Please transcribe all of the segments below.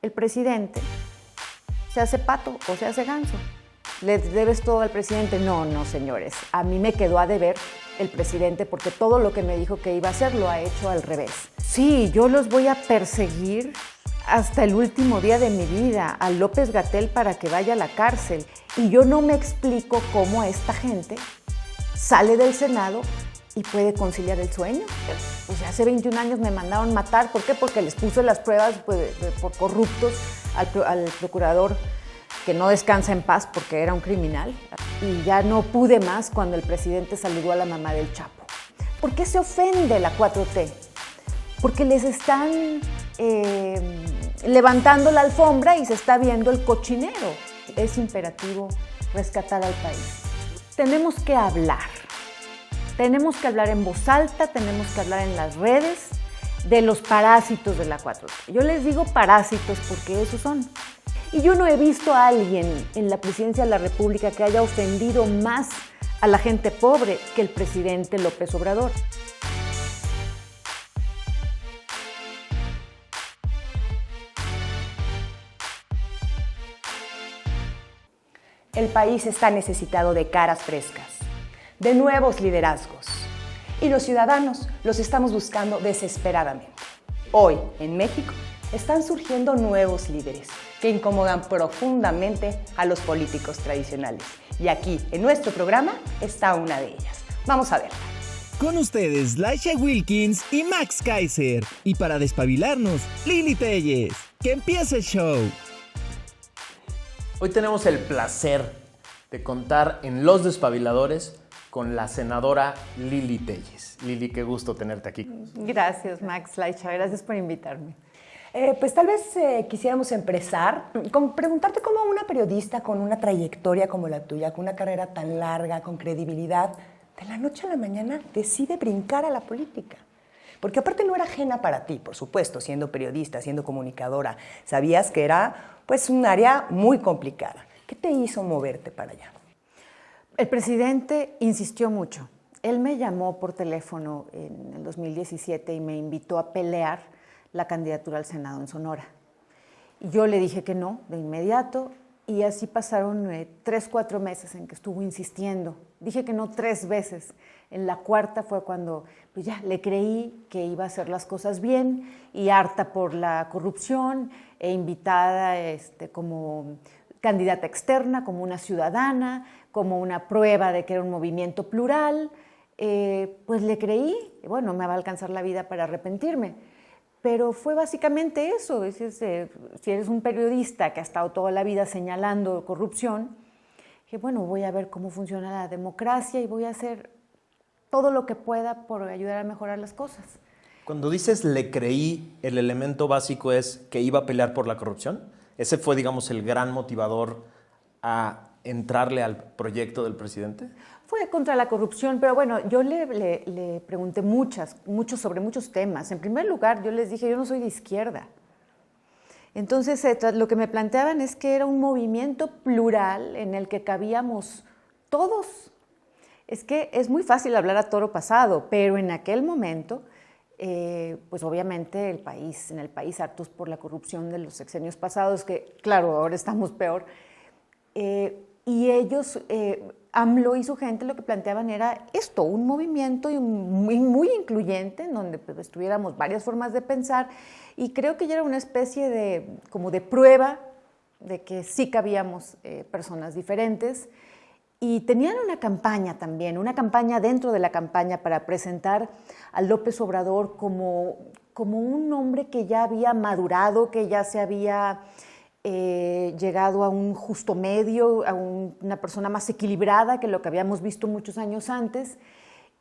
el presidente se hace pato o se hace ganso. ¿Le debes todo al presidente? No, no, señores. A mí me quedó a deber el presidente porque todo lo que me dijo que iba a hacer lo ha hecho al revés. Sí, yo los voy a perseguir hasta el último día de mi vida, a López-Gatell para que vaya a la cárcel. Y yo no me explico cómo esta gente sale del Senado y puede conciliar el sueño. Pues hace 21 años me mandaron matar. ¿Por qué? Porque les puse las pruebas por corruptos al procurador que no descansa en paz porque era un criminal. Y ya no pude más cuando el presidente saludó a la mamá del Chapo. ¿Por qué se ofende la 4T? Porque les están levantando la alfombra y se está viendo el cochinero. Es imperativo rescatar al país. Tenemos que hablar en voz alta, tenemos que hablar en las redes de los parásitos de la 4T. Yo les digo parásitos porque esos son. Y yo no he visto a alguien en la presidencia de la República que haya ofendido más a la gente pobre que el presidente López Obrador. El país está necesitado de caras frescas, de nuevos liderazgos. Y los ciudadanos los estamos buscando desesperadamente. Hoy, en México, están surgiendo nuevos líderes que incomodan profundamente a los políticos tradicionales. Y aquí, en nuestro programa, está una de ellas. Vamos a verla. Con ustedes, Laisha Wilkins y Max Kaiser. Y para despabilarnos, Lili Telles. ¡Que empiece el show! Hoy tenemos el placer de contar en Los Despabiladores con la senadora Lili Telles. Lili, qué gusto tenerte aquí. Gracias, Max, Laisha, gracias por invitarme. Pues tal vez quisiéramos empezar con preguntarte cómo una periodista con una trayectoria como la tuya, con una carrera tan larga, con credibilidad, de la noche a la mañana decide brincar a la política. Porque aparte no era ajena para ti, por supuesto, siendo periodista, siendo comunicadora. Sabías que era pues un área muy complicada. ¿Qué te hizo moverte para allá? El presidente insistió mucho. Él me llamó por teléfono en el 2017 y me invitó a pelear la candidatura al Senado en Sonora. Y yo le dije que no, de inmediato, y así pasaron 3-4 meses en que estuvo insistiendo. Dije que no 3 veces. En la cuarta fue cuando pues ya le creí que iba a hacer las cosas bien y harta por la corrupción e invitada como candidata externa, como una ciudadana, como una prueba de que era un movimiento plural, pues le creí. Bueno, me va a alcanzar la vida para arrepentirme. Pero fue básicamente eso. Si eres un periodista que ha estado toda la vida señalando corrupción, que bueno, voy a ver cómo funciona la democracia y voy a hacer todo lo que pueda por ayudar a mejorar las cosas. Cuando dices le creí, el elemento básico es que iba a pelear por la corrupción. ¿Ese fue, digamos, el gran motivador a entrarle al proyecto del presidente? Fue contra la corrupción, pero bueno, yo le pregunté sobre muchos temas. En primer lugar, yo les dije, yo no soy de izquierda. Entonces, lo que me planteaban es que era un movimiento plural en el que cabíamos todos. Es que es muy fácil hablar a toro pasado, pero en aquel momento, pues obviamente en el país hartos por la corrupción de los sexenios pasados, que claro, ahora estamos peor, y ellos, AMLO y su gente, lo que planteaban era esto, un movimiento muy incluyente, en donde pues, tuviéramos varias formas de pensar, y creo que ya era una especie de prueba de que sí cabíamos personas diferentes. Y tenían una campaña también, una campaña dentro de la campaña para presentar a López Obrador como un hombre que ya había madurado, que ya se había llegado a un justo medio, a una persona más equilibrada que lo que habíamos visto muchos años antes.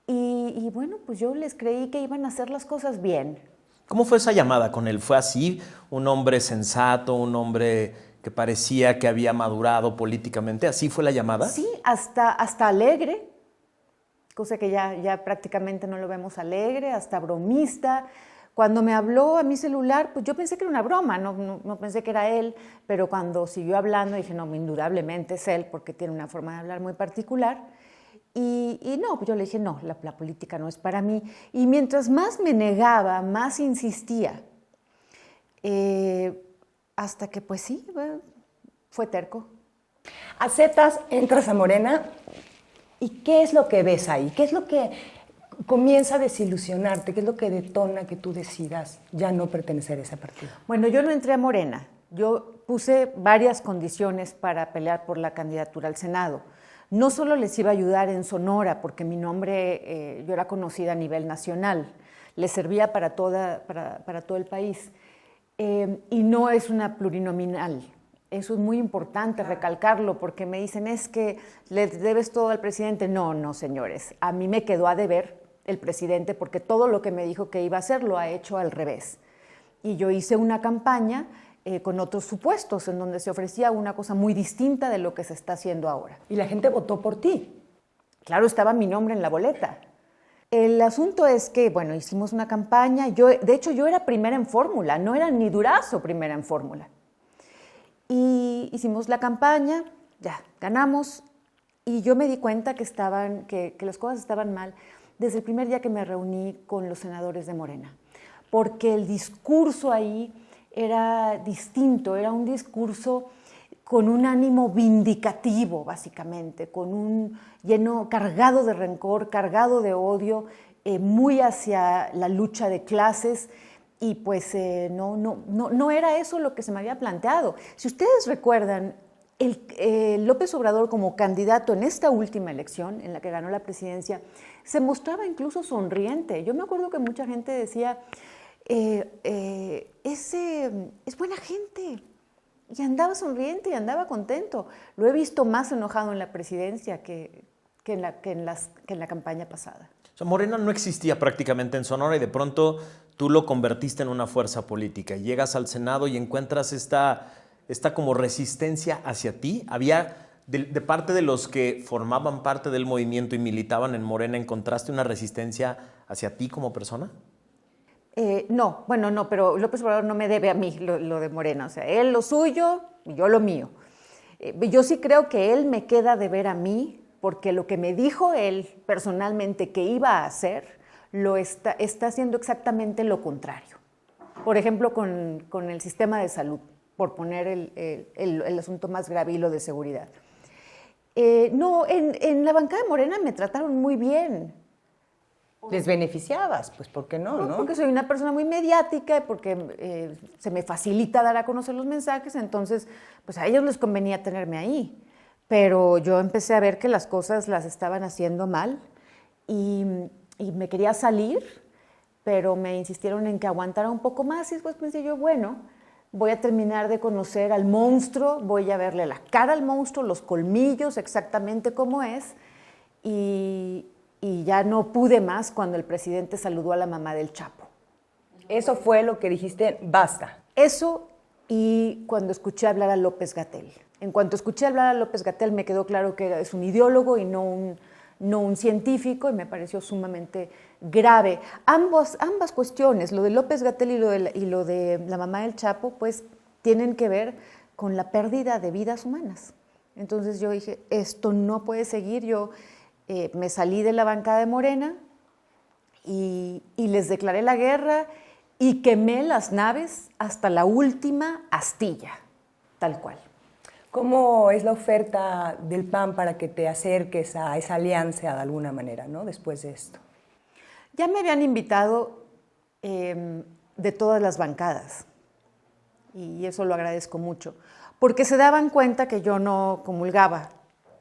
Y bueno, pues yo les creí que iban a hacer las cosas bien. ¿Cómo fue esa llamada con él? ¿Fue así? ¿Un hombre sensato, un hombre que parecía que había madurado políticamente? ¿Así fue la llamada? Sí, hasta alegre, cosa que ya prácticamente no lo vemos alegre, hasta bromista. Cuando me habló a mi celular, pues yo pensé que era una broma, no pensé que era él, pero cuando siguió hablando dije, no, indudablemente es él, porque tiene una forma de hablar muy particular. Y no, pues yo le dije, no, la política no es para mí. Y mientras más me negaba, más insistía. hasta que pues sí, bueno, fue terco. Aceptas, entras a Morena, ¿y qué es lo que ves ahí? ¿Qué es lo que comienza a desilusionarte? ¿Qué es lo que detona que tú decidas ya no pertenecer a ese partido? Bueno, yo no entré a Morena. Yo puse varias condiciones para pelear por la candidatura al Senado. No solo les iba a ayudar en Sonora, porque mi nombre, yo era conocida a nivel nacional, les servía para todo el país. Y no es una plurinominal. Eso es muy importante recalcarlo, porque me dicen, es que le debes todo al presidente. No, no, señores. A mí me quedó a deber el presidente, porque todo lo que me dijo que iba a hacer lo ha hecho al revés. Y yo hice una campaña con otros supuestos, en donde se ofrecía una cosa muy distinta de lo que se está haciendo ahora. Y la gente votó por ti. Claro, estaba mi nombre en la boleta. El asunto es que, bueno, hicimos una campaña. De hecho, yo era primera en fórmula, no era ni Durazo primera en fórmula. Y hicimos la campaña, ya, ganamos, y yo me di cuenta que las cosas estaban mal desde el primer día que me reuní con los senadores de Morena, porque el discurso ahí era distinto, era un discurso con un ánimo vindicativo, básicamente, cargado de rencor, cargado de odio, muy hacia la lucha de clases, y pues no era eso lo que se me había planteado. Si ustedes recuerdan, López Obrador como candidato en esta última elección, en la que ganó la presidencia, se mostraba incluso sonriente. Yo me acuerdo que mucha gente decía, es buena gente, y andaba sonriente y andaba contento. Lo he visto más enojado en la presidencia que en la campaña pasada. O sea, Morena no existía prácticamente en Sonora y de pronto tú lo convertiste en una fuerza política. Llegas al Senado y encuentras esta como resistencia hacia ti. ¿Había de parte de los que formaban parte del movimiento y militaban en Morena, encontraste una resistencia hacia ti como persona? No, pero López Obrador no me debe a mí lo de Morena. O sea, él lo suyo y yo lo mío. Yo sí creo que él me queda de ver a mí, porque lo que me dijo él personalmente que iba a hacer, está haciendo exactamente lo contrario. Por ejemplo, con el sistema de salud, por poner el asunto más grave, y lo de seguridad. No, en la bancada de Morena me trataron muy bien. Les beneficiabas, pues ¿por qué no? Porque soy una persona muy mediática, porque se me facilita dar a conocer los mensajes, entonces pues a ellos les convenía tenerme ahí. Pero yo empecé a ver que las cosas las estaban haciendo mal y me quería salir, pero me insistieron en que aguantara un poco más, y después pensé yo, bueno, voy a terminar de conocer al monstruo, voy a verle la cara al monstruo, los colmillos, exactamente cómo es, y ya no pude más cuando el presidente saludó a la mamá del Chapo. Eso fue lo que dijiste, basta. Eso, y cuando escuché hablar a López-Gatell. En cuanto escuché hablar a López-Gatell me quedó claro que es un ideólogo y no un científico, y me pareció sumamente grave. Ambas cuestiones, lo de López-Gatell y lo de la mamá del Chapo, pues tienen que ver con la pérdida de vidas humanas. Entonces yo dije, esto no puede seguir. Yo me salí de la bancada de Morena y les declaré la guerra y quemé las naves hasta la última astilla, tal cual. ¿Cómo es la oferta del PAN para que te acerques a esa alianza de alguna manera, ¿no? Después de esto. Ya me habían invitado de todas las bancadas, y eso lo agradezco mucho, porque se daban cuenta que yo no comulgaba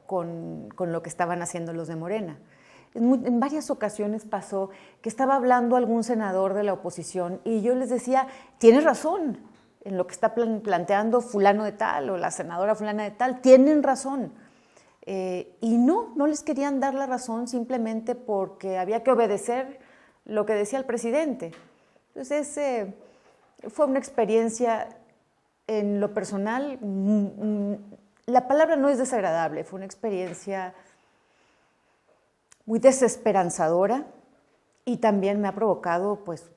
con lo que estaban haciendo los de Morena. En varias ocasiones pasó que estaba hablando algún senador de la oposición y yo les decía, tienes razón en lo que está planteando fulano de tal o la senadora fulana de tal, tienen razón. Y no les querían dar la razón simplemente porque había que obedecer lo que decía el presidente. Entonces, fue una experiencia en lo personal, la palabra no es desagradable, fue una experiencia muy desesperanzadora, y también me ha provocado, pues,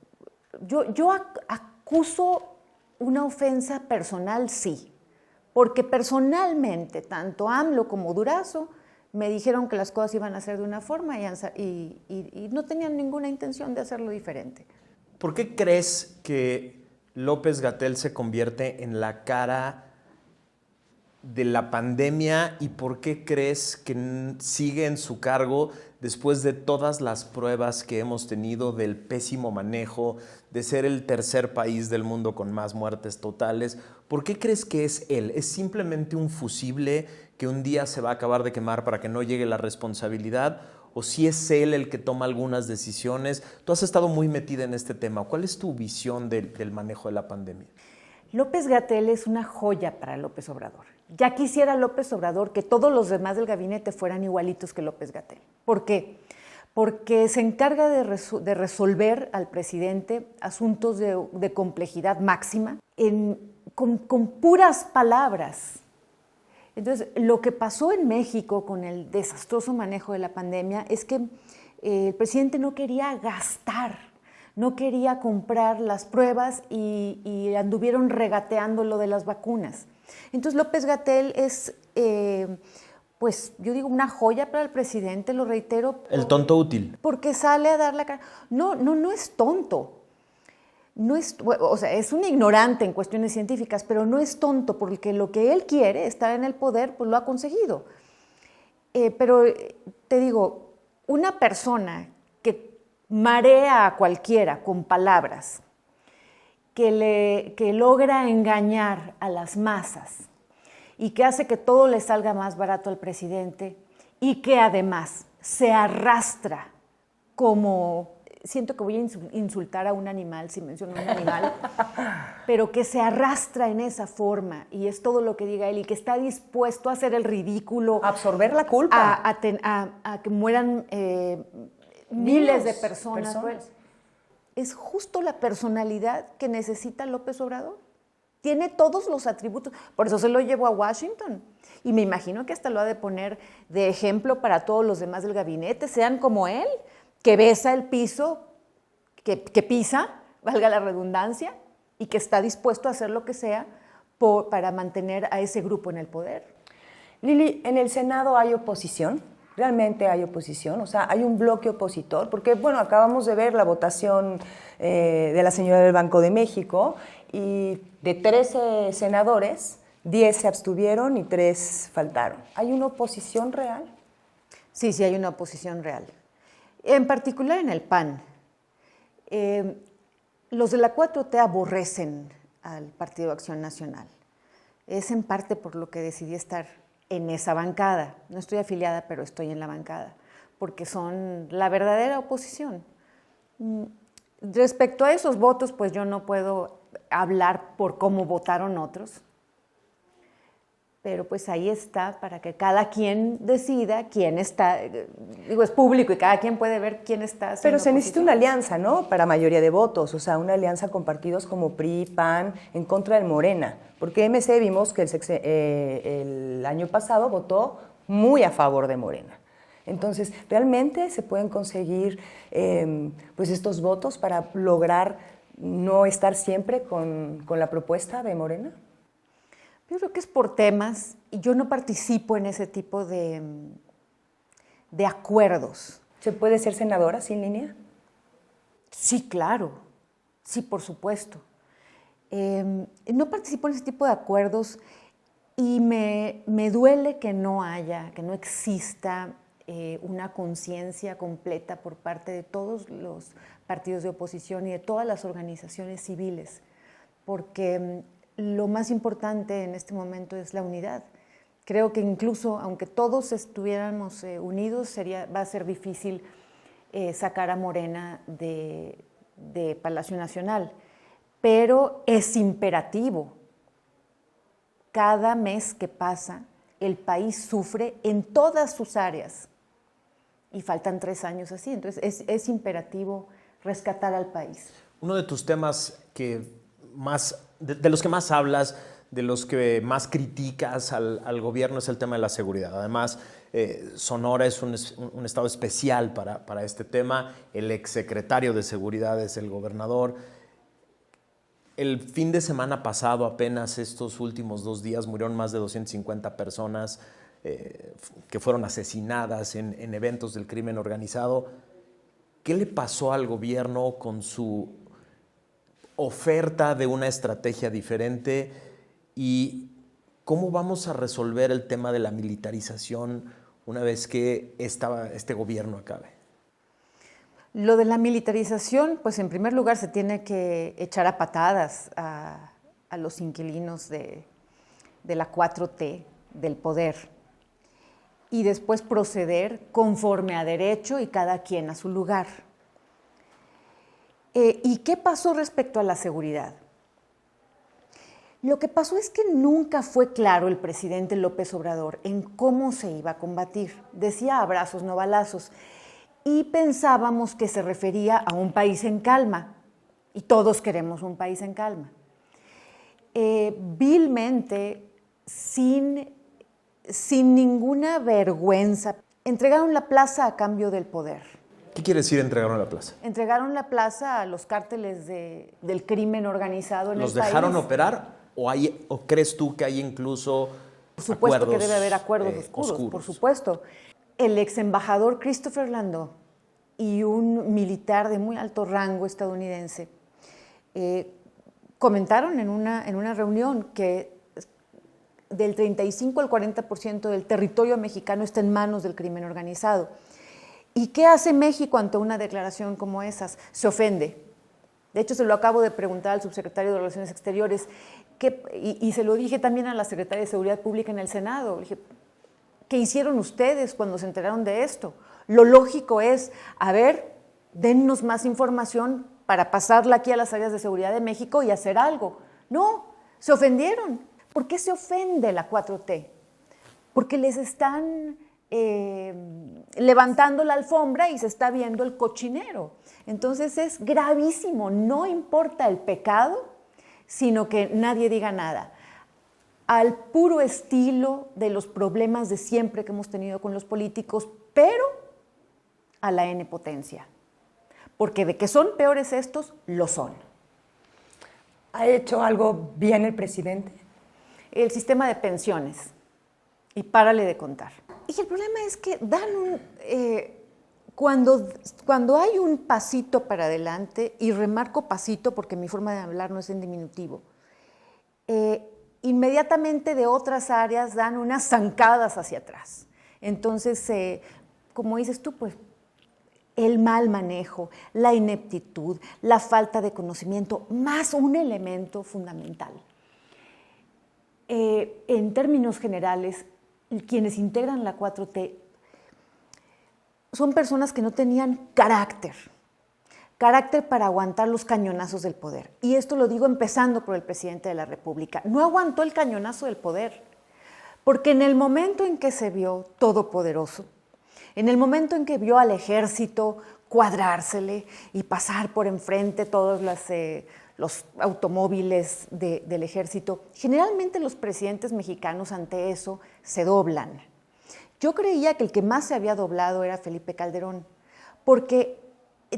yo acuso una ofensa personal, sí, porque personalmente, tanto AMLO como Durazo me dijeron que las cosas iban a ser de una forma y no tenían ninguna intención de hacerlo diferente. ¿Por qué crees que López-Gatell se convierte en la cara de la pandemia y por qué crees que sigue en su cargo después de todas las pruebas que hemos tenido del pésimo manejo, de ser el tercer país del mundo con más muertes totales? ¿Por qué crees que es él? ¿Es simplemente un fusible que un día se va a acabar de quemar para que no llegue la responsabilidad? ¿O si es él el que toma algunas decisiones? Tú has estado muy metida en este tema. ¿Cuál es tu visión del manejo de la pandemia? López-Gatell es una joya para López Obrador. Ya quisiera López Obrador que todos los demás del gabinete fueran igualitos que López-Gatell. ¿Por qué? Porque se encarga de resolver al presidente asuntos de complejidad máxima con puras palabras. Entonces, lo que pasó en México con el desastroso manejo de la pandemia es que el presidente no quería gastar, no quería comprar las pruebas y anduvieron regateando lo de las vacunas. Entonces López-Gatell es, pues yo digo, una joya para el presidente, lo reitero. El tonto útil. Porque sale a dar la cara. No es tonto. No es, o sea, es un ignorante en cuestiones científicas, pero no es tonto porque lo que él quiere, estar en el poder, pues lo ha conseguido. Pero te digo, una persona que marea a cualquiera con palabras, que logra engañar a las masas y que hace que todo le salga más barato al presidente y que además se arrastra como... Siento que voy a insultar a un animal si menciono un animal, pero que se arrastra en esa forma y es todo lo que diga él y que está dispuesto a hacer el ridículo. Absorber la culpa. A que mueran miles de personas. Pues, es justo la personalidad que necesita López Obrador. Tiene todos los atributos, por eso se lo llevó a Washington. Y me imagino que hasta lo ha de poner de ejemplo para todos los demás del gabinete, sean como él, que besa el piso, que pisa, valga la redundancia, y que está dispuesto a hacer lo que sea para mantener a ese grupo en el poder. Lili, ¿en el Senado hay oposición? ¿Realmente hay oposición? O sea, ¿hay un bloque opositor? Porque, bueno, acabamos de ver la votación de la señora del Banco de México y de 13 senadores, 10 se abstuvieron y 3 faltaron. ¿Hay una oposición real? Sí, hay una oposición real. En particular en el PAN. Los de la 4T aborrecen al Partido de Acción Nacional. Es en parte por lo que decidí estar en esa bancada. No estoy afiliada, pero estoy en la bancada, porque son la verdadera oposición. Respecto a esos votos, pues yo no puedo hablar por cómo votaron otros, pero pues ahí está para que cada quien decida quién está, digo, es público y cada quien puede ver quién está. Pero se necesita una alianza, ¿no? Para mayoría de votos, o sea, una alianza con partidos como PRI, PAN, en contra del Morena, porque MC vimos que el año pasado votó muy a favor de Morena. Entonces, ¿realmente se pueden conseguir pues estos votos para lograr no estar siempre con la propuesta de Morena? Yo creo que es por temas y yo no participo en ese tipo de acuerdos. ¿Se puede ser senadora sin línea? Sí, claro. Sí, por supuesto. No participo en ese tipo de acuerdos y me duele que no exista una conciencia completa por parte de todos los partidos de oposición y de todas las organizaciones civiles, porque lo más importante en este momento es la unidad. Creo que incluso, aunque todos estuviéramos unidos, va a ser difícil sacar a Morena de Palacio Nacional, pero es imperativo. Cada mes que pasa, el país sufre en todas sus áreas y faltan 3 años así, entonces es imperativo rescatar al país. Uno de tus temas de los que más hablas, de los que más criticas al gobierno es el tema de la seguridad. Además, Sonora es un estado especial para este tema. El exsecretario de Seguridad es el gobernador. El fin de semana pasado, apenas estos últimos 2 días, murieron más de 250 personas que fueron asesinadas en eventos del crimen organizado. ¿Qué le pasó al gobierno con su oferta de una estrategia diferente y cómo vamos a resolver el tema de la militarización una vez que este gobierno acabe. Lo de la militarización, pues en primer lugar se tiene que echar a patadas a los inquilinos de la 4T, del poder, y después proceder conforme a derecho y cada quien a su lugar. ¿Y qué pasó respecto a la seguridad? Lo que pasó es que nunca fue claro el presidente López Obrador en cómo se iba a combatir. Decía abrazos, no balazos. Y pensábamos que se refería a un país en calma. Y todos queremos un país en calma. Vilmente, sin ninguna vergüenza, entregaron la plaza a cambio del poder. ¿Qué quiere decir entregaron la plaza? Entregaron la plaza a los cárteles del crimen organizado en el país. ¿Los dejaron operar o crees tú que hay incluso por supuesto acuerdos, que debe haber acuerdos oscuros, por supuesto. El ex embajador Christopher Landau y un militar de muy alto rango estadounidense comentaron en una reunión que del 35 al 40% del territorio mexicano está en manos del crimen organizado. ¿Y qué hace México ante una declaración como esas? Se ofende. De hecho, se lo acabo de preguntar al subsecretario de Relaciones Exteriores y se lo dije también a la secretaria de Seguridad Pública en el Senado. Le dije, ¿qué hicieron ustedes cuando se enteraron de esto? Lo lógico es, a ver, dennos más información para pasarla aquí a las áreas de seguridad de México y hacer algo. No, se ofendieron. ¿Por qué se ofende la 4T? Porque les están levantando la alfombra y se está viendo el cochinero. Entonces es gravísimo, no importa el pecado, sino que nadie diga nada. Al puro estilo de los problemas de siempre que hemos tenido con los políticos, pero a la N potencia. Porque de que son peores estos, lo son. ¿Ha hecho algo bien el presidente? El sistema de pensiones. Y párale de contar. Y el problema es que cuando hay un pasito para adelante, y remarco pasito porque mi forma de hablar no es en diminutivo, inmediatamente de otras áreas dan unas zancadas hacia atrás. Entonces, como dices tú, pues el mal manejo, la ineptitud, la falta de conocimiento, más un elemento fundamental. En términos generales, quienes integran la 4T son personas que no tenían carácter para aguantar los cañonazos del poder. Y esto lo digo empezando por el presidente de la República. No aguantó el cañonazo del poder, porque en el momento en que se vio todopoderoso, en el momento en que vio al ejército cuadrársele y pasar por enfrente todos los automóviles del ejército, generalmente los presidentes mexicanos ante eso se doblan. Yo creía que el que más se había doblado era Felipe Calderón, porque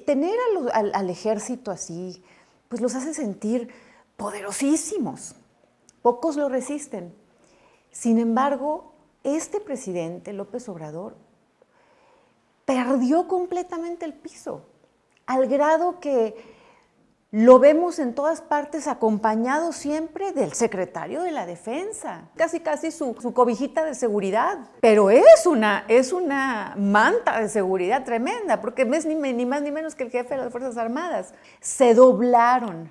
tener al ejército así, pues los hace sentir poderosísimos. Pocos lo resisten. Sin embargo, este presidente, López Obrador, perdió completamente el piso, al grado que lo vemos en todas partes acompañado siempre del secretario de la Defensa, casi su cobijita de seguridad. Pero es una manta de seguridad tremenda, porque es ni más ni menos que el jefe de las Fuerzas Armadas. Se doblaron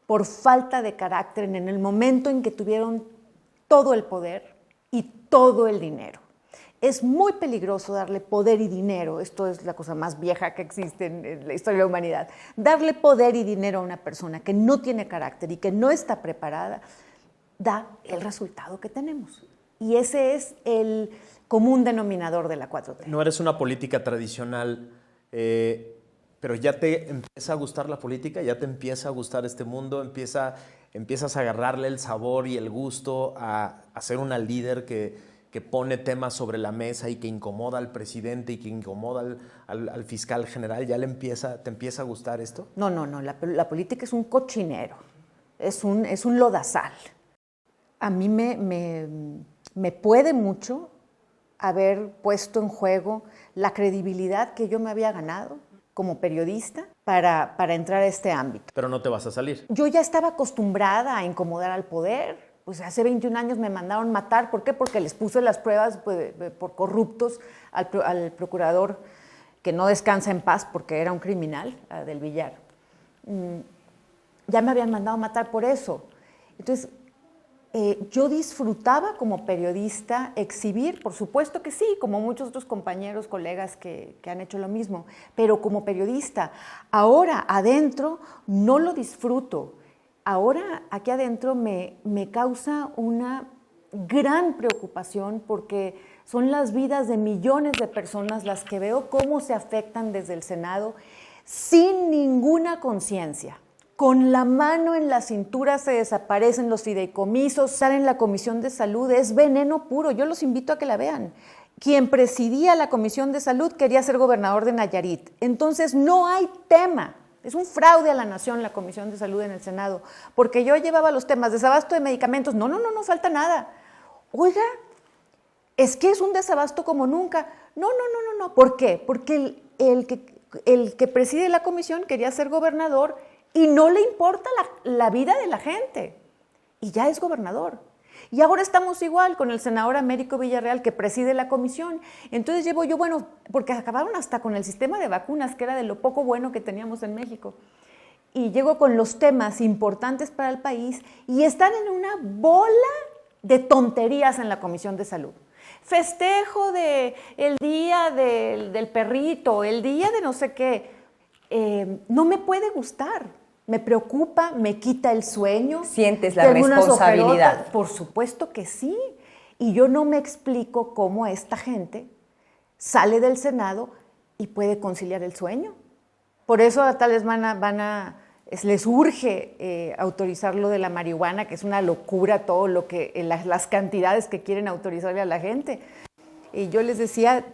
por falta de carácter en el momento en que tuvieron todo el poder y todo el dinero. Es muy peligroso darle poder y dinero, esto es la cosa más vieja que existe en la historia de la humanidad, darle poder y dinero a una persona que no tiene carácter y que no está preparada, da el resultado que tenemos. Y ese es el común denominador de la 4T. No eres una política tradicional, pero ya te empieza a gustar la política, ya te empieza a gustar este mundo, empiezas a agarrarle el sabor y el gusto a ser una líder que pone temas sobre la mesa y que incomoda al presidente y que incomoda al fiscal general. ¿Ya te empieza a gustar esto? No, la política es un cochinero, es un lodazal. A mí me puede mucho haber puesto en juego la credibilidad que yo me había ganado como periodista para entrar a este ámbito. Pero no te vas a salir. Yo ya estaba acostumbrada a incomodar al poder. Pues hace 21 años me mandaron matar. ¿Por qué? Porque les puse las pruebas por corruptos al procurador, que no descansa en paz porque era un criminal, del Villar. Ya me habían mandado matar por eso. Entonces, yo disfrutaba como periodista exhibir, por supuesto que sí, como muchos otros compañeros, colegas que han hecho lo mismo, pero como periodista, ahora adentro no lo disfruto. Ahora aquí adentro me causa una gran preocupación porque son las vidas de millones de personas las que veo cómo se afectan desde el Senado sin ninguna conciencia. Con la mano en la cintura se desaparecen los fideicomisos, sale en la Comisión de Salud, es veneno puro. Yo los invito a que la vean. Quien presidía la Comisión de Salud quería ser gobernador de Nayarit. Entonces no hay tema. Es un fraude a la nación la Comisión de Salud en el Senado, porque yo llevaba los temas, desabasto de medicamentos, no falta nada. Oiga, es que es un desabasto como nunca. No. ¿Por qué? Porque el que preside la comisión quería ser gobernador y no le importa la vida de la gente. Y ya es gobernador. Y ahora estamos igual con el senador Américo Villarreal, que preside la comisión. Entonces llevo yo, porque acabaron hasta con el sistema de vacunas, que era de lo poco bueno que teníamos en México. Y llego con los temas importantes para el país y están en una bola de tonterías en la Comisión de Salud. Festejo el día del perrito, el día de no sé qué. No me puede gustar. Me preocupa, me quita el sueño. ¿Sientes la responsabilidad? Por supuesto que sí. Y yo no me explico cómo esta gente sale del Senado y puede conciliar el sueño. Por eso tal vez les urge autorizar lo de la marihuana, que es una locura todo las cantidades que quieren autorizarle a la gente. Y yo les decía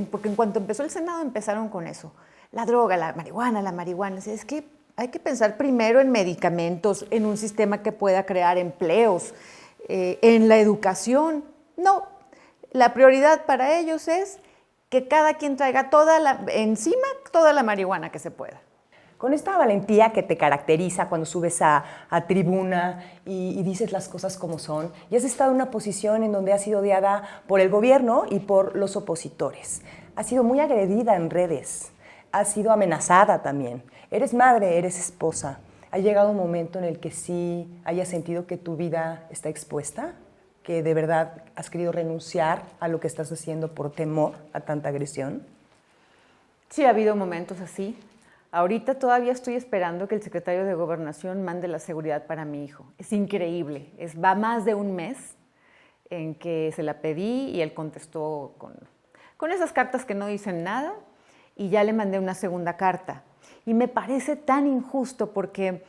porque en cuanto empezó el Senado empezaron con eso. La droga, la marihuana. Es que hay que pensar primero en medicamentos, en un sistema que pueda crear empleos, en la educación. No, la prioridad para ellos es que cada quien traiga toda la marihuana que se pueda. Con esta valentía que te caracteriza cuando subes a tribuna y dices las cosas como son, y has estado en una posición en donde has sido odiada por el gobierno y por los opositores. Has sido muy agredida en redes, has sido amenazada también. Eres madre, eres esposa. ¿Ha llegado un momento en el que sí hayas sentido que tu vida está expuesta? ¿Que de verdad has querido renunciar a lo que estás haciendo por temor a tanta agresión? Sí, ha habido momentos así. Ahorita todavía estoy esperando que el secretario de Gobernación mande la seguridad para mi hijo. Es increíble. Va más de un mes en que se la pedí y él contestó con esas cartas que no dicen nada, y ya le mandé una segunda carta. Y me parece tan injusto porque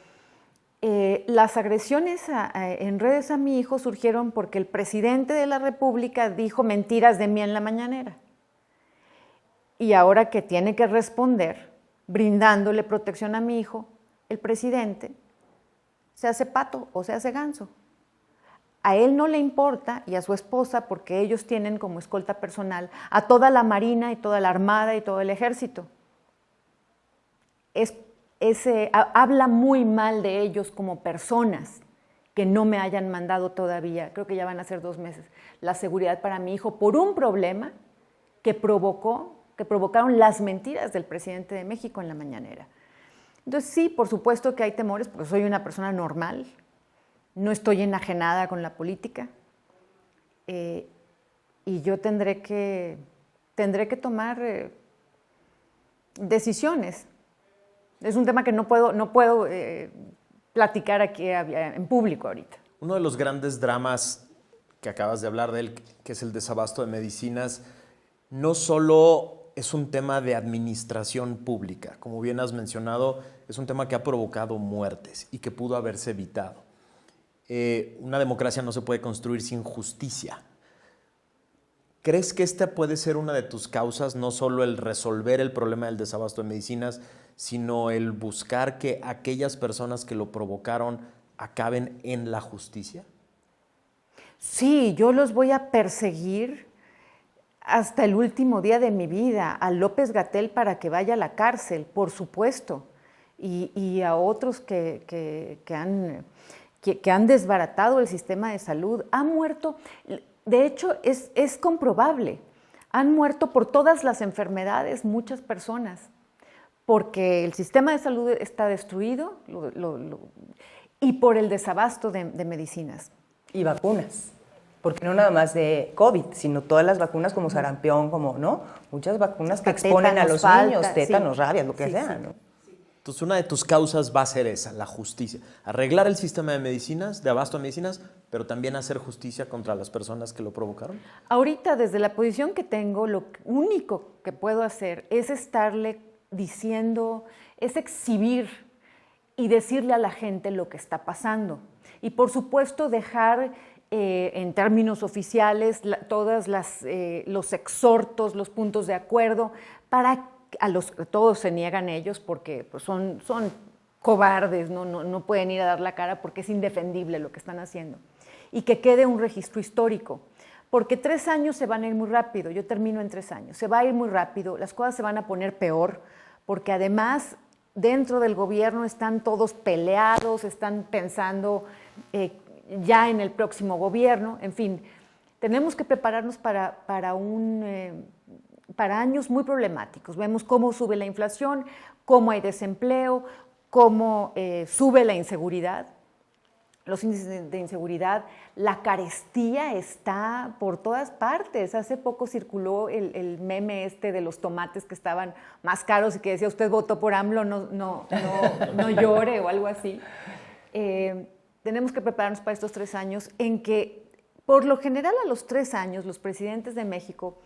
las agresiones en redes a mi hijo surgieron porque el presidente de la República dijo mentiras de mí en la mañanera. Y ahora que tiene que responder brindándole protección a mi hijo, el presidente se hace pato o se hace ganso. A él no le importa, y a su esposa, porque ellos tienen como escolta personal a toda la Marina y toda la Armada y todo el Ejército. Habla muy mal de ellos como personas que no me hayan mandado todavía, creo que ya van a ser 2 meses, la seguridad para mi hijo por un problema que provocaron las mentiras del presidente de México en la mañanera. Entonces sí, por supuesto que hay temores, porque soy una persona normal, no estoy enajenada con la política, y yo tendré que tomar decisiones. Es un tema que no puedo platicar aquí en público ahorita. Uno de los grandes dramas que acabas de hablar de él, que es el desabasto de medicinas, no solo es un tema de administración pública, como bien has mencionado, es un tema que ha provocado muertes y que pudo haberse evitado. Una democracia no se puede construir sin justicia. ¿Crees que esta puede ser una de tus causas, no solo el resolver el problema del desabasto de medicinas, sino el buscar que aquellas personas que lo provocaron acaben en la justicia? Sí, yo los voy a perseguir hasta el último día de mi vida, a López-Gatell para que vaya a la cárcel, por supuesto, y a otros que han desbaratado el sistema de salud. Han muerto, de hecho es comprobable, han muerto por todas las enfermedades muchas personas, porque el sistema de salud está destruido y por el desabasto de medicinas. Y vacunas. Porque no nada más de COVID, sino todas las vacunas como sarampión, como, ¿no? Muchas vacunas que exponen a los niños, tétanos, rabias, lo que sea, ¿no? Entonces, una de tus causas va a ser esa, la justicia. Arreglar el sistema de medicinas, de abasto de medicinas, pero también hacer justicia contra las personas que lo provocaron. Ahorita, desde la posición que tengo, lo único que puedo hacer es estarle diciendo, es exhibir y decirle a la gente lo que está pasando. Y, por supuesto, dejar en términos oficiales todos los exhortos, los puntos de acuerdo, para todos se niegan ellos porque pues, son cobardes, no pueden ir a dar la cara porque es indefendible lo que están haciendo. Y que quede un registro histórico, porque 3 años se van a ir muy rápido, yo termino en 3 años, se va a ir muy rápido, las cosas se van a poner peor, porque además dentro del gobierno están todos peleados, están pensando ya en el próximo gobierno, en fin, tenemos que prepararnos para años muy problemáticos. Vemos cómo sube la inflación, cómo hay desempleo, cómo sube la inseguridad, los índices de inseguridad, la carestía está por todas partes. Hace poco circuló el meme de los tomates que estaban más caros y que decía, usted votó por AMLO, no llore o algo así. Tenemos que prepararnos para estos 3 años en que, por lo general, a los 3 años, los presidentes de México,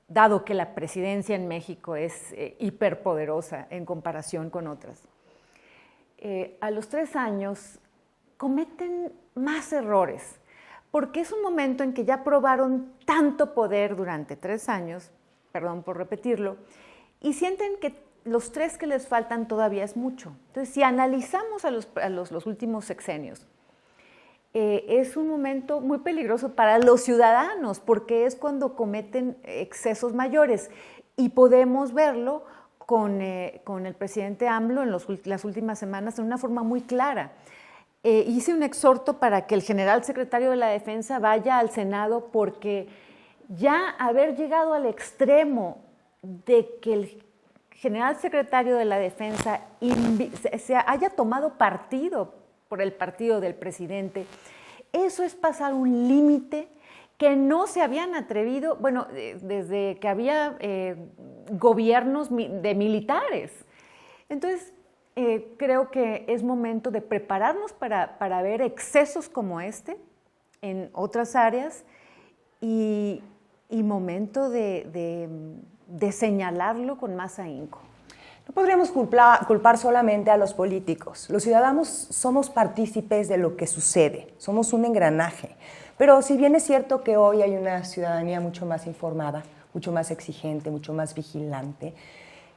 dado que la presidencia en México es hiperpoderosa en comparación con otras, a los 3 años cometen más errores, porque es un momento en que ya probaron tanto poder durante 3 años, perdón por repetirlo, y sienten que los 3 que les faltan todavía es mucho. Entonces, si analizamos a los últimos sexenios, es un momento muy peligroso para los ciudadanos, porque es cuando cometen excesos mayores, y podemos verlo con el presidente AMLO en las últimas semanas de una forma muy clara. Hice un exhorto para que el general secretario de la Defensa vaya al Senado, porque ya haber llegado al extremo de que el general secretario de la Defensa se haya tomado partido por el partido del presidente, eso es pasar un límite que no se habían atrevido, bueno, desde que había gobiernos de militares. Entonces, creo que es momento de prepararnos para ver excesos como este en otras áreas y momento de señalarlo con más ahínco. No podríamos culpar solamente a los políticos. Los ciudadanos somos partícipes de lo que sucede, somos un engranaje. Pero si bien es cierto que hoy hay una ciudadanía mucho más informada, mucho más exigente, mucho más vigilante,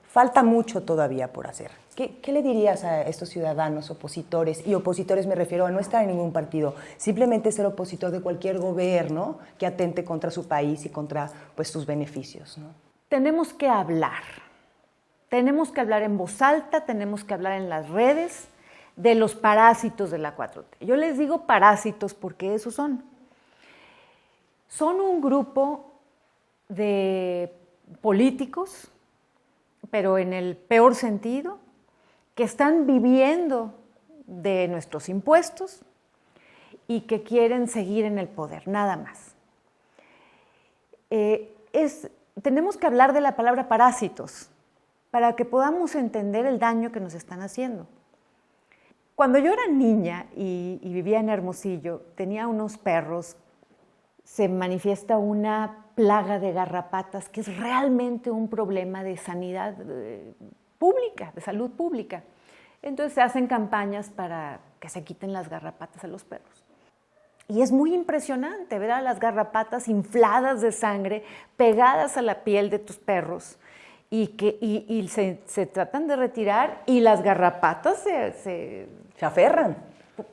falta mucho todavía por hacer. ¿Qué le dirías a estos ciudadanos opositores? Y opositores me refiero a no estar en ningún partido, simplemente ser opositor de cualquier gobierno que atente contra su país y contra pues, sus beneficios, ¿no? Tenemos que hablar en voz alta, tenemos que hablar en las redes de los parásitos de la 4T. Yo les digo parásitos porque esos son. Son un grupo de políticos, pero en el peor sentido, que están viviendo de nuestros impuestos y que quieren seguir en el poder, nada más. Tenemos que hablar de la palabra parásitos para que podamos entender el daño que nos están haciendo. Cuando yo era niña y vivía en Hermosillo, tenía unos perros, se manifiesta una plaga de garrapatas que es realmente un problema de sanidad pública, de salud pública. Entonces se hacen campañas para que se quiten las garrapatas a los perros. Y es muy impresionante ver a las garrapatas infladas de sangre, pegadas a la piel de tus perros, y se tratan de retirar, y las garrapatas se aferran.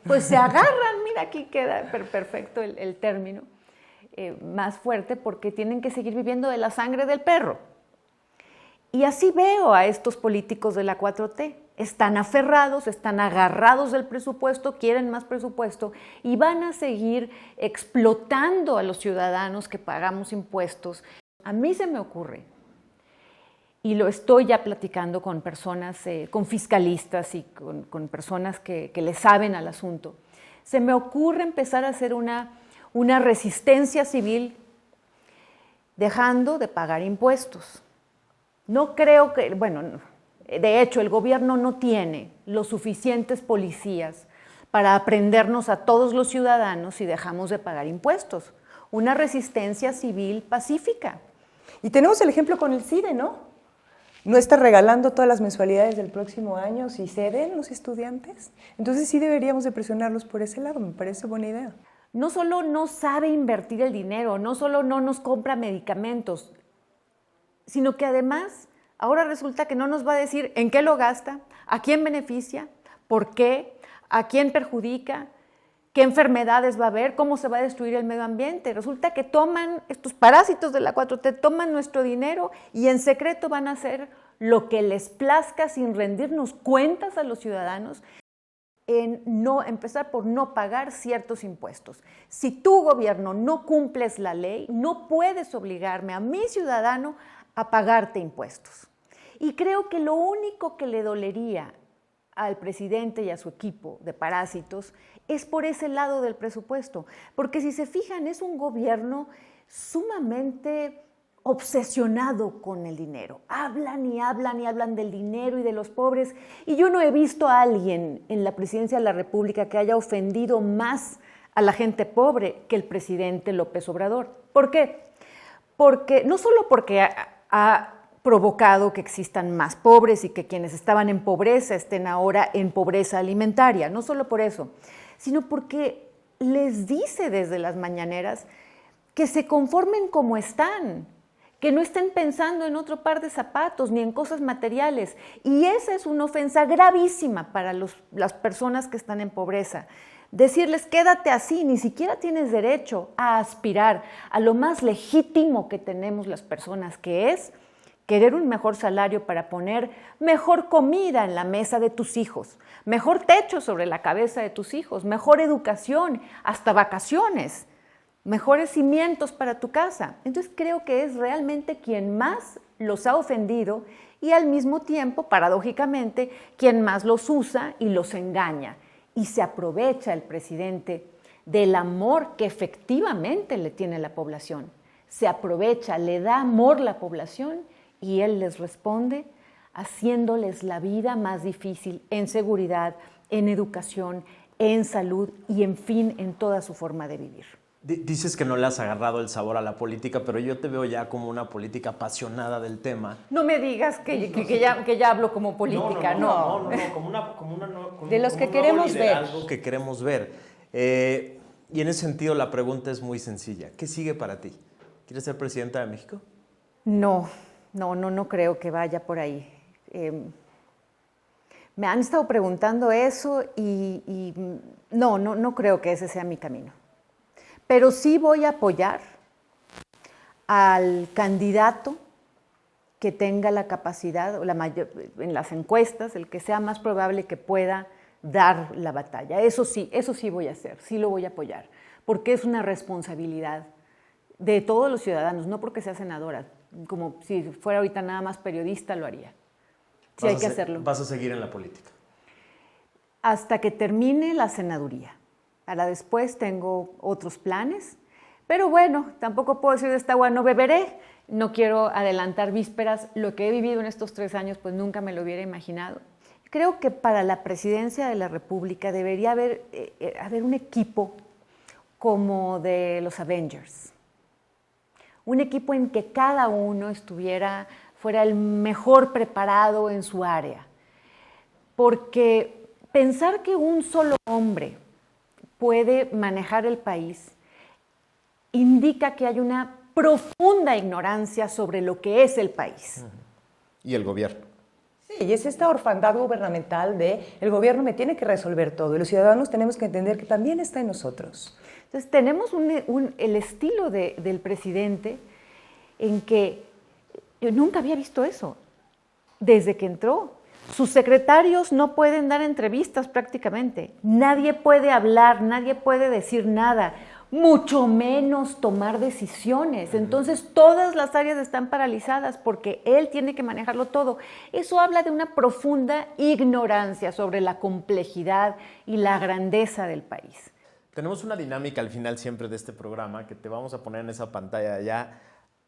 Pues se agarran, mira, aquí queda perfecto el término. más fuerte porque tienen que seguir viviendo de la sangre del perro. Y así veo a estos políticos de la 4T. Están aferrados, están agarrados del presupuesto, quieren más presupuesto y van a seguir explotando a los ciudadanos que pagamos impuestos. A mí se me ocurre, y lo estoy ya platicando con personas, con fiscalistas y con personas que le saben al asunto, se me ocurre empezar a hacer una resistencia civil dejando de pagar impuestos. No creo que, bueno, de hecho el gobierno no tiene los suficientes policías para aprendernos a todos los ciudadanos si dejamos de pagar impuestos. Una resistencia civil pacífica. Y tenemos el ejemplo con el CIDE, ¿no? No está regalando todas las mensualidades del próximo año si ceden los estudiantes. Entonces sí deberíamos de presionarlos por ese lado, me parece buena idea. No solo no sabe invertir el dinero, no solo no nos compra medicamentos, sino que además ahora resulta que no nos va a decir en qué lo gasta, a quién beneficia, por qué, a quién perjudica, qué enfermedades va a haber, cómo se va a destruir el medio ambiente. Resulta que toman, estos parásitos de la 4T, toman nuestro dinero y en secreto van a hacer lo que les plazca sin rendirnos cuentas a los ciudadanos, en empezar por no pagar ciertos impuestos. Si tu gobierno no cumples la ley, no puedes obligarme a mi ciudadano a pagarte impuestos. Y creo que lo único que le dolería al presidente y a su equipo de parásitos es por ese lado del presupuesto, porque si se fijan es un gobierno sumamente obsesionado con el dinero. Hablan y hablan y hablan del dinero y de los pobres, y yo no he visto a alguien en la presidencia de la República que haya ofendido más a la gente pobre que el presidente López Obrador. ¿Por qué? Porque no solo porque ha provocado que existan más pobres y que quienes estaban en pobreza estén ahora en pobreza alimentaria, no solo por eso, sino porque les dice desde las mañaneras que se conformen como están, que no estén pensando en otro par de zapatos ni en cosas materiales. Y esa es una ofensa gravísima para las personas que están en pobreza. Decirles, quédate así, ni siquiera tienes derecho a aspirar a lo más legítimo que tenemos las personas, que es querer un mejor salario para poner mejor comida en la mesa de tus hijos, mejor techo sobre la cabeza de tus hijos, mejor educación, hasta vacaciones, mejores cimientos para tu casa. Entonces creo que es realmente quien más los ha ofendido y al mismo tiempo, paradójicamente, quien más los usa y los engaña. Y se aprovecha el presidente del amor que efectivamente le tiene la población. Se aprovecha, le da amor a la población y él les responde haciéndoles la vida más difícil en seguridad, en educación, en salud y, en fin, en toda su forma de vivir. Dices que no le has agarrado el sabor a la política, pero yo te veo ya como una política apasionada del tema. No me digas que ya hablo como política, no. Como de los que queremos ver. Algo que queremos ver. Y en ese sentido la pregunta es muy sencilla. ¿Qué sigue para ti? ¿Quieres ser presidenta de México? No creo que vaya por ahí. Me han estado preguntando eso y no creo que ese sea mi camino. Pero sí voy a apoyar al candidato que tenga la capacidad, en las encuestas, el que sea más probable que pueda dar la batalla. Eso sí voy a hacer, sí lo voy a apoyar, porque es una responsabilidad de todos los ciudadanos, no porque sea senadora, como si fuera ahorita nada más periodista lo haría. Sí hay que hacerlo. ¿Vas a seguir en la política? Hasta que termine la senaduría. Para después tengo otros planes, pero bueno, tampoco puedo decir de esta agua no beberé, no quiero adelantar vísperas, lo que he vivido en estos 3 años pues nunca me lo hubiera imaginado. Creo que para la presidencia de la República debería haber un equipo como de los Avengers, un equipo en que cada uno fuera el mejor preparado en su área, porque pensar que un solo hombre puede manejar el país indica que hay una profunda ignorancia sobre lo que es el país. Y el gobierno. Sí, y es esta orfandad gubernamental de el gobierno me tiene que resolver todo y los ciudadanos tenemos que entender que también está en nosotros. Entonces tenemos el estilo del presidente en que yo nunca había visto eso desde que entró. Sus secretarios no pueden dar entrevistas prácticamente, nadie puede hablar, nadie puede decir nada, mucho menos tomar decisiones. Entonces todas las áreas están paralizadas porque él tiene que manejarlo todo. Eso habla de una profunda ignorancia sobre la complejidad y la grandeza del país. Tenemos una dinámica al final siempre de este programa que te vamos a poner en esa pantalla de allá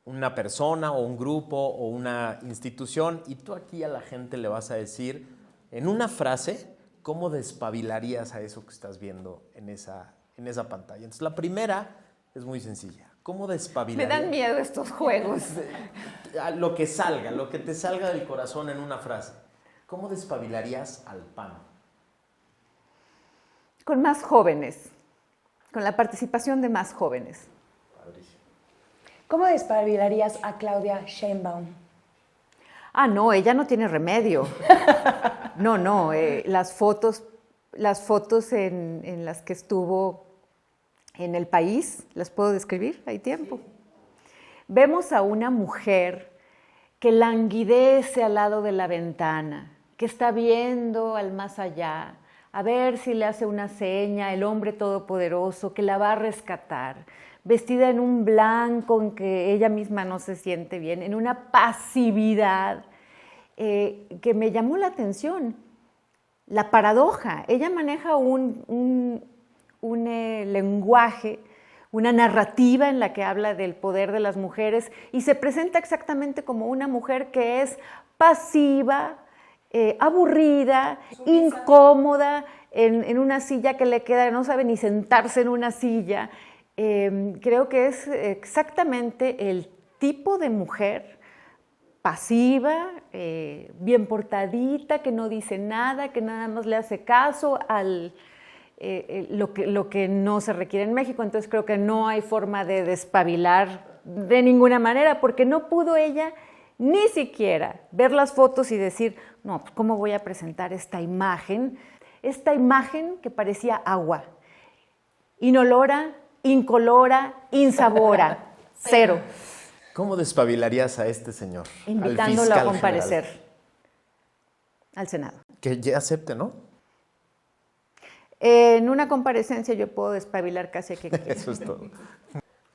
una persona o un grupo o una institución y tú aquí a la gente le vas a decir en una frase cómo despabilarías a eso que estás viendo en esa pantalla. Entonces la primera es muy sencilla. ¿Cómo despabilarías? Me dan miedo estos juegos. Lo que salga, lo que te salga del corazón en una frase. ¿Cómo despabilarías al PAN? Con más jóvenes, con la participación de más jóvenes. Padrísimo. ¿Cómo despabilarías a Claudia Sheinbaum? Ah, no, ella no tiene remedio. No, las fotos en las que estuvo en el país, ¿las puedo describir? ¿Hay tiempo? Sí. Vemos a una mujer que languidece al lado de la ventana, que está viendo al más allá, a ver si le hace una seña el hombre todopoderoso que la va a rescatar, vestida en un blanco en que ella misma no se siente bien, en una pasividad que me llamó la atención. La paradoja, ella maneja un lenguaje, una narrativa en la que habla del poder de las mujeres y se presenta exactamente como una mujer que es pasiva, aburrida, incómoda, en una silla que le queda, no sabe ni sentarse en una silla. Creo que es exactamente el tipo de mujer pasiva, bien portadita, que no dice nada, que nada más le hace caso a lo que no se requiere en México. Entonces creo que no hay forma de despabilar de ninguna manera, porque no pudo ella ni siquiera ver las fotos y decir, no, pues ¿cómo voy a presentar esta imagen que parecía agua, inolora, incolora, insabora, cero? ¿Cómo despabilarías a este señor? Invitándolo a comparecer al Senado. Que ya acepte, ¿no? En una comparecencia yo puedo despabilar casi a quien quiera. Eso es todo.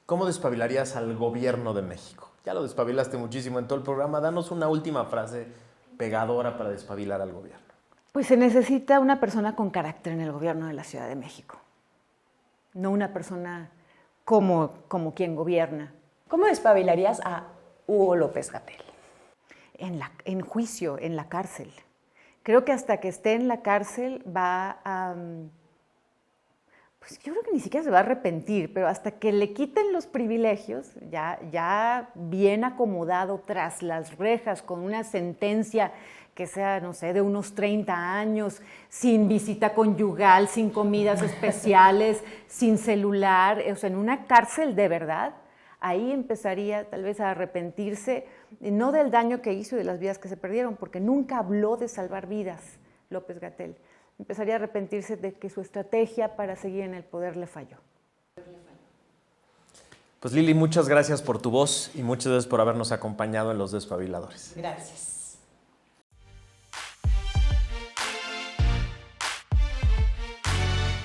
¿Cómo despabilarías al gobierno de México? Ya lo despabilaste muchísimo en todo el programa. Danos una última frase pegadora para despabilar al gobierno. Pues se necesita una persona con carácter en el gobierno de la Ciudad de México. No una persona como quien gobierna. ¿Cómo despabilarías a Hugo López-Gatell? En juicio, en la cárcel. Creo que hasta que esté en la cárcel va a... Pues yo creo que ni siquiera se va a arrepentir, pero hasta que le quiten los privilegios, ya bien acomodado tras las rejas, con una sentencia que sea, no sé, de unos 30 años, sin visita conyugal, sin comidas especiales, sin celular, o sea, en una cárcel de verdad, ahí empezaría tal vez a arrepentirse, no del daño que hizo y de las vidas que se perdieron, porque nunca habló de salvar vidas López-Gatell. Empezaría a arrepentirse de que su estrategia para seguir en el poder le falló. Pues Lili, muchas gracias por tu voz y muchas gracias por habernos acompañado en Los Despabiladores. Gracias.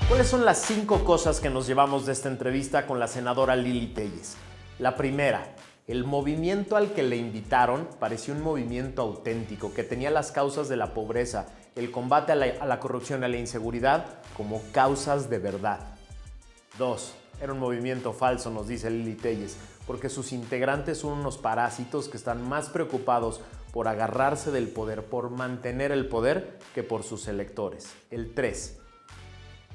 ¿Cuáles son las 5 cosas que nos llevamos de esta entrevista con la senadora Lili Téllez? La primera, el movimiento al que le invitaron parecía un movimiento auténtico, que tenía las causas de la pobreza, el combate a la corrupción y a la inseguridad como causas de verdad. 2. Era un movimiento falso, nos dice Lili Téllez, porque sus integrantes son unos parásitos que están más preocupados por agarrarse del poder, por mantener el poder, que por sus electores. El 3.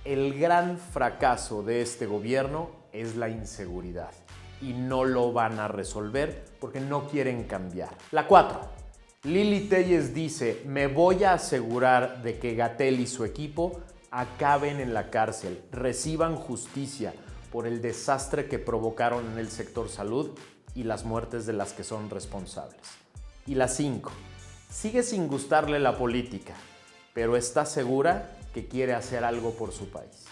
El gran fracaso de este gobierno es la inseguridad y no lo van a resolver porque no quieren cambiar. La 4. Lili Téllez dice, me voy a asegurar de que Gatell y su equipo acaben en la cárcel, reciban justicia por el desastre que provocaron en el sector salud y las muertes de las que son responsables. Y la 5. Sigue sin gustarle la política, pero está segura que quiere hacer algo por su país.